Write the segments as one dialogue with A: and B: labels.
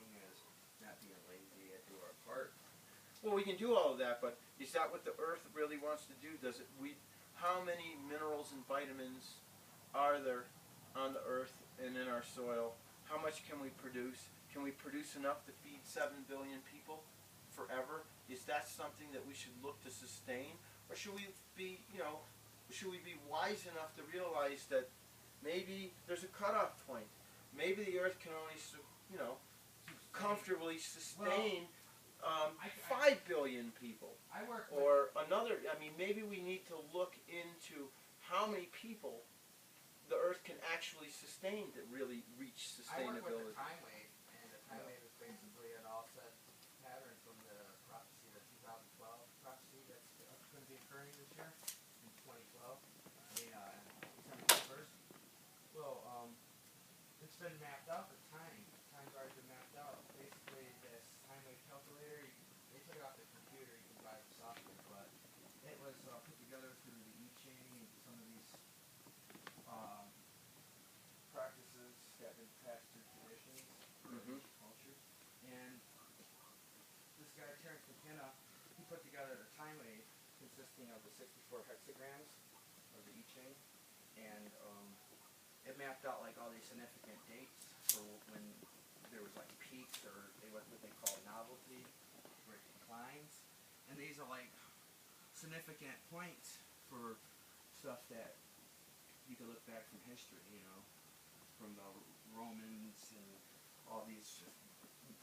A: working as not being lazy and do our part.
B: Well, we can do all of that, but is that what the earth really wants to do? Does it? How many minerals and vitamins are there on the earth and in our soil? How much can we produce? Can we produce enough to feed 7 billion people forever? Is that something that we should look to sustain? Or should we be, should we be wise enough to realize that maybe there's a cutoff point? Maybe the earth can only, comfortably sustain 5 billion people.
A: I work
B: or another, maybe we need to look into how many people the earth can actually sustain to really reach sustainability.
A: I work with the time wave, and the time wave is basically an offset pattern from the prophecy, the 2012 prophecy that's going to be occurring this year in 2012. December 21st. Well, it's been mapped out. The time's already been mapped out. Basically, this time wave calculator, they took it off the computer. You can buy the software, but it was put together through the I Ching and some of these practices that have been passed through traditions, cultures. And this guy, Terence McKenna, he put together a time wave consisting of the 64 hexagrams of the I Ching, and it mapped out like all these significant dates for when there was like peaks or what they call novelty, where it declines. And these are like significant points for stuff that you can look back from history, from the Romans and all these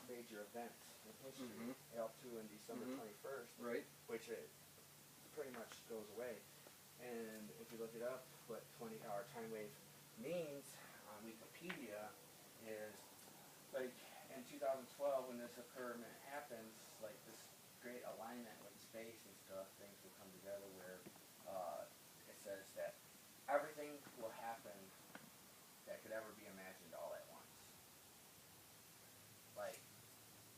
A: major events in history, up to in December 21st,
B: right?
A: Which it pretty much goes away. And if you look it up, what 20-hour time wave means on Wikipedia is, like, in 2012 when this occurrence happens, like this great alignment with space and stuff, things will come together where it says that everything will happen that could ever be imagined all at once. Like,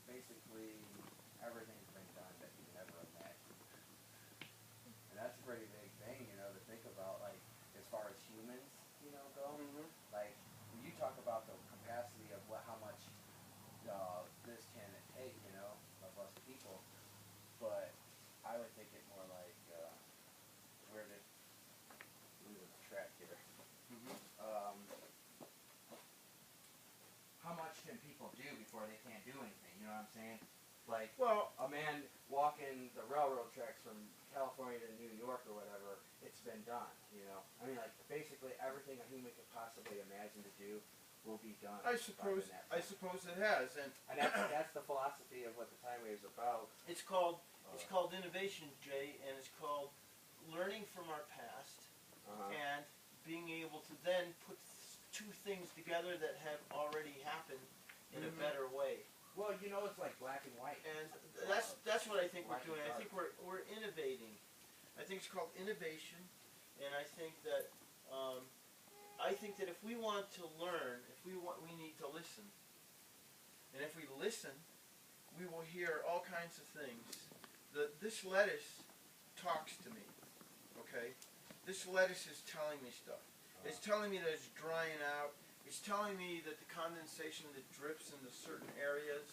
A: basically, everything's been done that you can ever imagine. And that's a pretty big thing, to think about, like, as far as humans, go. Like, when you talk about the capacity of how much this can take, of us people, but I would think it more like, where did losing the track here. How much can people do before they can't do anything? You know what I'm saying? Like,
B: Well,
A: a man walking the railroad tracks from California to New York or whatever, it's been done, like, basically everything a human could possibly imagine to do will be done.
B: I suppose it has, and
A: that's the philosophy of what the time wave is about.
B: It's called innovation, Jay, and it's called learning from our past and being able to then put two things together that have already happened in a better way.
A: Well, it's like black and white.
B: And that's what I think we're doing. I think we're innovating. I think it's called innovation, and I think that if we want to learn, we need to listen. And if we listen, we will hear all kinds of things. This lettuce talks to me, okay? This lettuce is telling me stuff. It's telling me that it's drying out. It's telling me that the condensation that drips into certain areas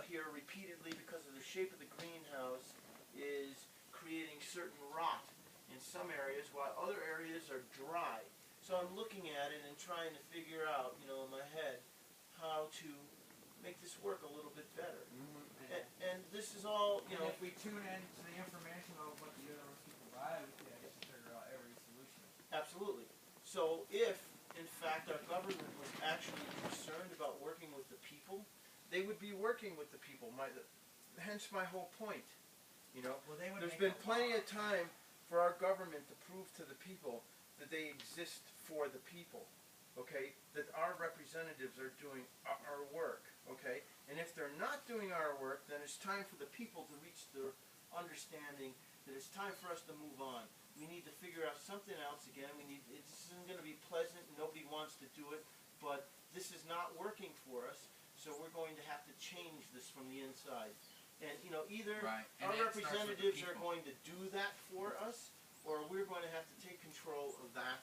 B: here repeatedly because of the shape of the greenhouse is creating certain rot in some areas while other areas are dry. So I'm looking at it and trying to figure out, in my head, how to make this work a little bit better. And this is all,
A: And if we tune in to the information of what the universe can provide, we can actually figure out every solution.
B: Absolutely. So if, in fact, our government was actually concerned about working with the people, they would be working with the people. Hence my whole point. There's been plenty of time for our government to prove to the people that they exist for the people, okay? That our representatives are doing our work, okay? And if they're not doing our work, then it's time for the people to reach the understanding that it's time for us to move on. We need to figure out something else again. It isn't going to be pleasant. Nobody wants to do it, but this is not working for us, so we're going to have to change this from the inside. And, either our representatives are going to do that for us, or we're going to have to take control of that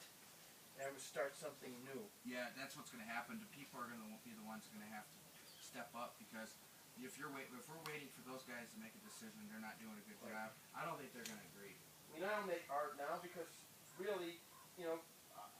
B: and start something new.
A: Yeah, that's what's going to happen. The people are going to be the ones going to have to step up, because if we're waiting for those guys to make a decision, they're not doing a good job. I don't think they're gonna agree.
B: I mean, I don't make art now because really, you know,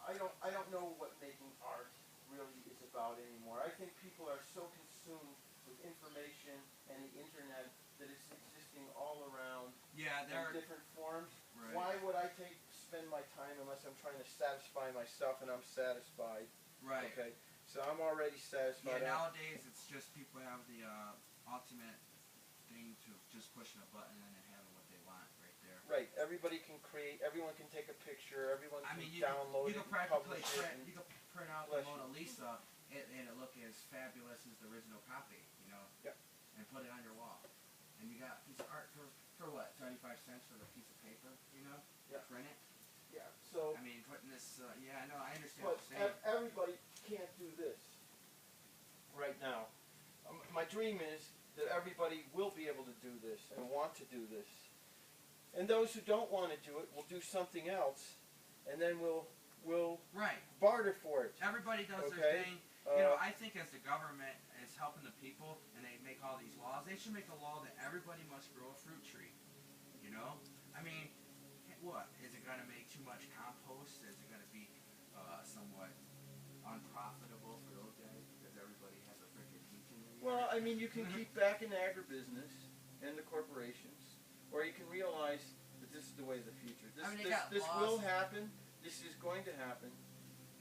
B: I don't know what making art really is about anymore. I think people are so consumed with information and the internet that it's existing all around
A: Yeah,
B: in
A: they're
B: different forms.
A: right.
B: Why would I spend my time unless I'm trying to satisfy myself and I'm satisfied?
A: Right.
B: Okay, so I'm already satisfied.
A: Yeah, nowadays it's just people have the ultimate thing to just pushing a button and then having what they want right there.
B: Right, everybody can create, everyone can take a picture, everyone
A: I
B: can
A: mean,
B: download
A: you
B: it,
A: can practically
B: publish it.
A: you can print out the
B: Bless you.
A: Mona Lisa and it look as fabulous as the original copy, you know.
B: Yep.
A: And put it on your wall, and you got a piece of art for what, 75 cents for the piece of paper, you know.
B: Yeah.
A: Print it.
B: Yeah, so,
A: I mean, putting this. Yeah, I know. I understand
B: but
A: what you're saying.
B: everybody can't do this right now. My dream is that everybody will be able to do this and want to do this. And those who don't want to do it will do something else, and then we'll
A: Right.
B: barter for it.
A: Everybody does
B: Okay.
A: their thing. You know, I think as the government is helping the people and they make all these laws, they should make a law that everybody must grow a fruit tree. You know? I mean, what? Is it going to make too much compost? Is it going to be somewhat unprofitable for those guys because everybody has a freaking heat in their
B: Well,
A: yard?
B: I mean, you can keep back in agribusiness and the corporations, or you can realize that this is the way of the future. This,
A: I mean, they got
B: this
A: laws.
B: will happen. This is going to happen,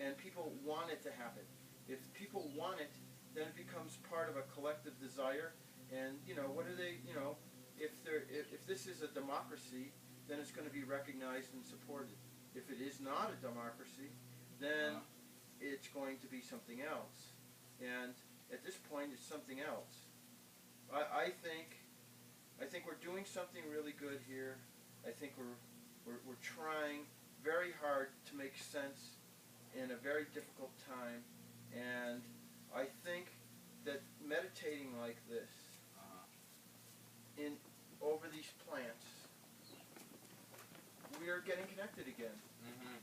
B: and people want it to happen. If people want it, then it becomes part of a collective desire. And you know, what are they? You know, if this is a democracy, then it's going to be recognized and supported. If it is not a democracy, then it's going to be something else. And at this point, it's something else. I think we're doing something really good here. I think we're trying very hard to make sense in a very difficult time, and I think that meditating like this over these plants, we are getting connected again.
A: Mm-hmm.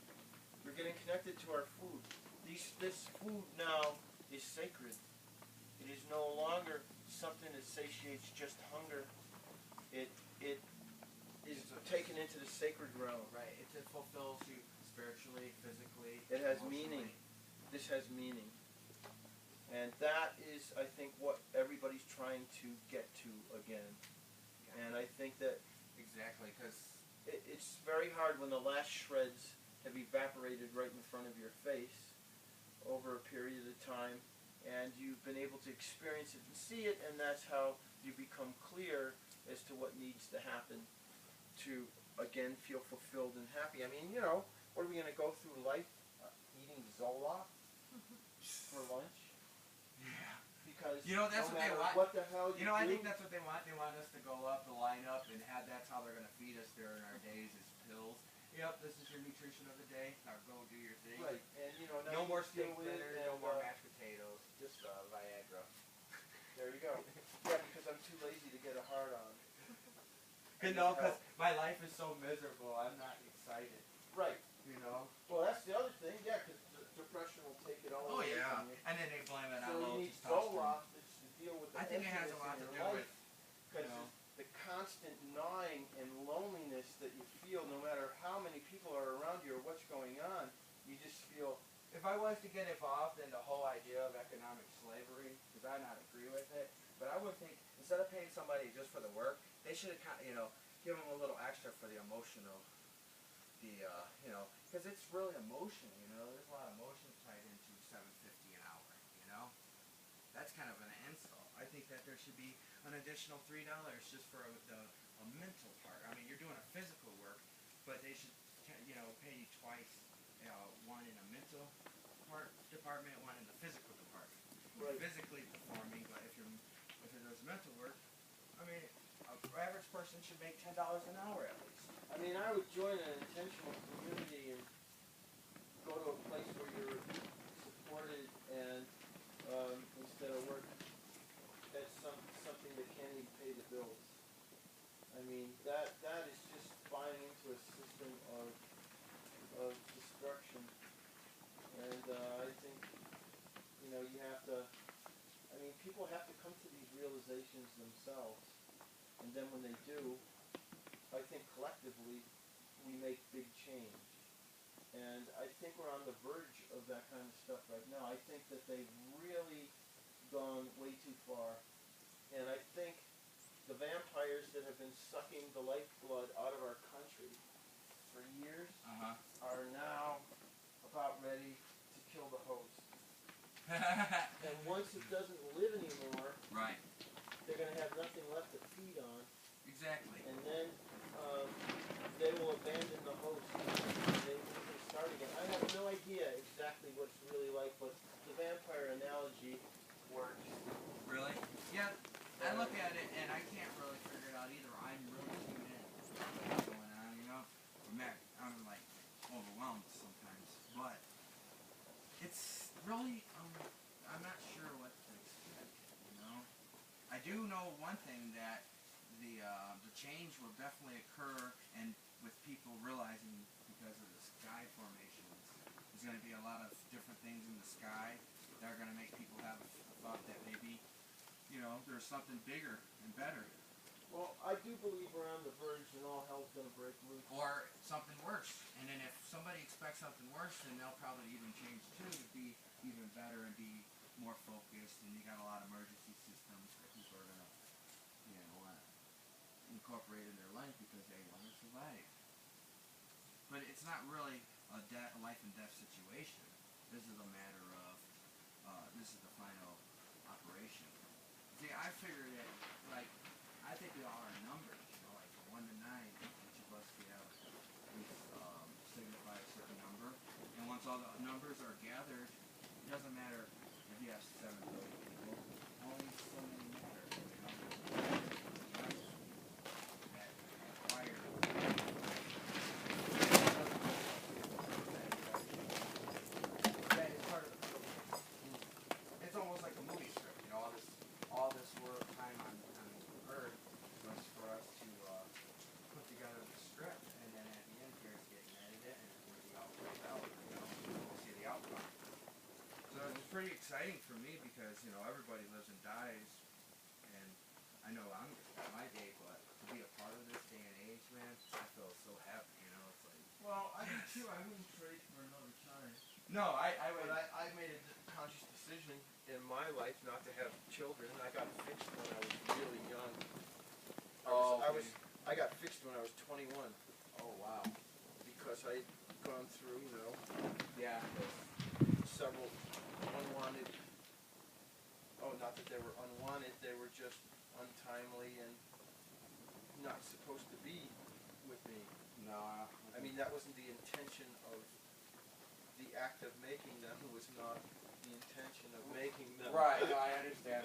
B: We're getting connected to our food. This food now is sacred. It is no longer something that satiates just hunger. It is taken into the sacred realm.
A: Right. It fulfills you spiritually, physically.
B: It has
A: emotionally.
B: meaning. This has meaning. And that is, I think, what everybody's trying to get to again. And I think that
A: Exactly, because
B: it's very hard when the last shreds have evaporated right in front of your face over a period of time, and you've been able to experience it and see it, and that's how you become clear as to what needs to happen to, again, feel fulfilled and happy. I mean, you know, what are we going to go through life eating Zoloft for lunch?
A: yeah.
B: Because
A: You know, that's
B: no
A: what they
B: matter
A: want.
B: what the hell you
A: You know, I
B: do,
A: think that's what they want. They want us to go up, to line up, and that's how they're going to feed us during our days is pills. Yep, this is your nutrition of the day. Now go do your thing.
B: right, and you know,
A: No
B: now
A: more
B: you deal
A: steak
B: with it,
A: dinners, no
B: and,
A: more mashed potatoes, just Viagra.
B: there you go. Yeah, because I'm too lazy to get a hard on.
A: You know, because my life is so miserable. I'm not excited.
B: Right.
A: You know?
B: Well, that's the other thing. Yeah, because depression will take it all
A: Oh,
B: away
A: yeah.
B: from you.
A: And then they blame it
B: So
A: on
B: you
A: low
B: need
A: testosterone.
B: Zoloft to deal with the
A: I think it has a
B: emptiness
A: lot
B: in
A: to
B: your
A: do
B: life.
A: with,
B: Because
A: you know,
B: the constant gnawing and loneliness that you feel, no matter how many people are around you or what's going on, you just feel.
A: if I was to get involved in the whole idea of economic slavery, because I not agree with it, but I would think instead of paying somebody just for the work, they should have, you know, give them a little extra for the emotional, you know, because it's really emotional. You know, there's a lot of emotions tied into $7.50 an hour. You know, that's kind of an insult. I think that there should be an additional $3 just for a mental part. I mean, you're doing a physical work, but they should, you know, pay you twice. You know, one in a mental department, one in the physical department.
B: Right.
A: Physically performing, but if there's mental work, I mean, an average person should make $10 an hour at least.
B: I mean, I would join an intentional community and go to a place where you're supported and instead of work, that's something that can't even pay the bills. I mean, that is just buying into a system of destruction. And I think, you know, you have to, I mean, people have to come to these realizations themselves, and then when they do, I think collectively we make big change. And I think we're on the verge of that kind of stuff right now. I think that they've really gone way too far. And I think the vampires that have been sucking the lifeblood out of our country for years are now about ready to kill the host. And once it doesn't live anymore,
A: Right.
B: they're going to have nothing left to feed on.
A: Exactly.
B: And then they will abandon the host. They can start again. I have no idea exactly what it's really like, but the vampire analogy works.
A: Really? Yeah. I look at it and I can't really figure it out either. I'm really tuned in to what's going on, you know. I'm like overwhelmed sometimes, but it's really I'm not sure what to expect. You know. I do know one thing that the change will definitely occur, and with people realizing because of the sky formations, there's going to be a lot of different things in the sky that are going to make people have a thought that maybe, you know, there's something bigger and better.
B: Well, I do believe we're on the verge and all hell's going to break loose.
A: Or something worse. And then if somebody expects something worse, then they'll probably even change too to be even better and be more focused. And you got a lot of emergency systems that people are going to, you know, incorporate in their life because they want to survive. But it's not really a life and death situation. This is a matter of, this is the final operation. See, I figured that, like, I think we all are numbers, you know, like from 1 to 9, each of us we have, we signify a certain number. And once all the numbers are gathered, it doesn't matter if you have 7 billion people, only so many matter, you know. That require that is part of the film. It's almost like a movie script, you know, all this work time on Earth was for us to put together the script, and then at the end here it's getting edited, and when the all plays out, you know, we'll see the outcome. So it's pretty exciting for me because, you know, everybody lives and dies, and I know I'm at my day, but to be a part of this day and age, man, I feel so happy, you know, it's like...
B: Well, I do too. I wouldn't trade for another time.
A: No, I would...
B: But I made a conscious decision in my life not to have children. I got fixed when I was really young. I got fixed when I was 21.
A: Oh, wow.
B: Because I'd gone through, you know,
A: Yeah.
B: several unwanted, not that they were unwanted, they were just untimely and not supposed to be with me.
A: No.
B: I mean, that wasn't the intention of the act of making them. It was not the intention of making them.
A: Right, no, I understand.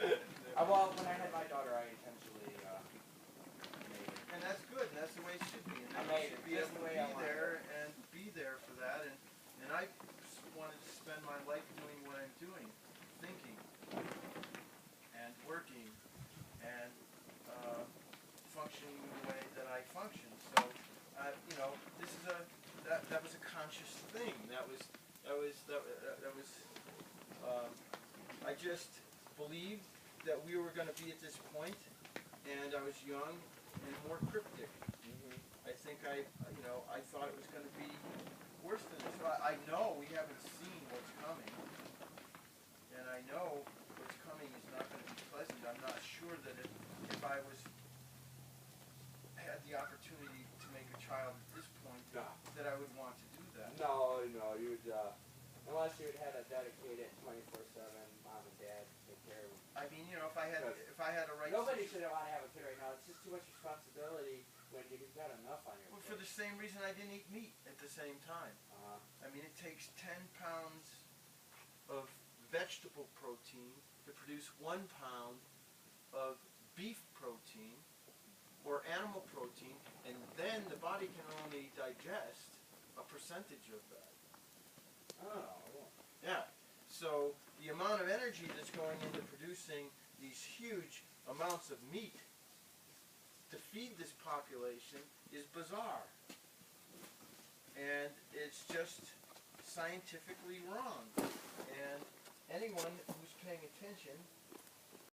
A: Well, when I had my daughter, I intentionally made it.
B: And that's good, and that's the way it should be. And
A: I
B: you
A: made
B: should
A: it
B: be
A: just
B: able
A: the way
B: to
A: I
B: be
A: wanted
B: there and be there for that. And I wanted to spend my life doing what I'm doing, thinking and working and functioning the way that I function. So, you know, this is that was a conscious thing. I just believed that we were going to be at this point, and I was young and more cryptic. I think I thought it was going to be worse than this. I know we haven't seen what's coming, and I know what's coming is not going to be pleasant. I'm not sure that if I had the opportunity to make a child at this point,
A: No.
B: that I would want to do that.
A: No, you would, unless you had a dedicated 24/7 mom and dad to take care of them.
B: I mean, you know, if I had a right.
A: Nobody should want to have a kid right now. It's just too much responsibility when you've got enough on your
B: Well,
A: plate.
B: for the same reason I didn't eat meat at the same time. I mean, it takes 10 pounds of vegetable protein to produce 1 pound of beef protein or animal protein, and then the body can only digest a percentage of that.
A: Oh.
B: Yeah. So the amount of energy that's going into producing these huge amounts of meat to feed this population is bizarre. And it's just scientifically wrong. And anyone who's paying attention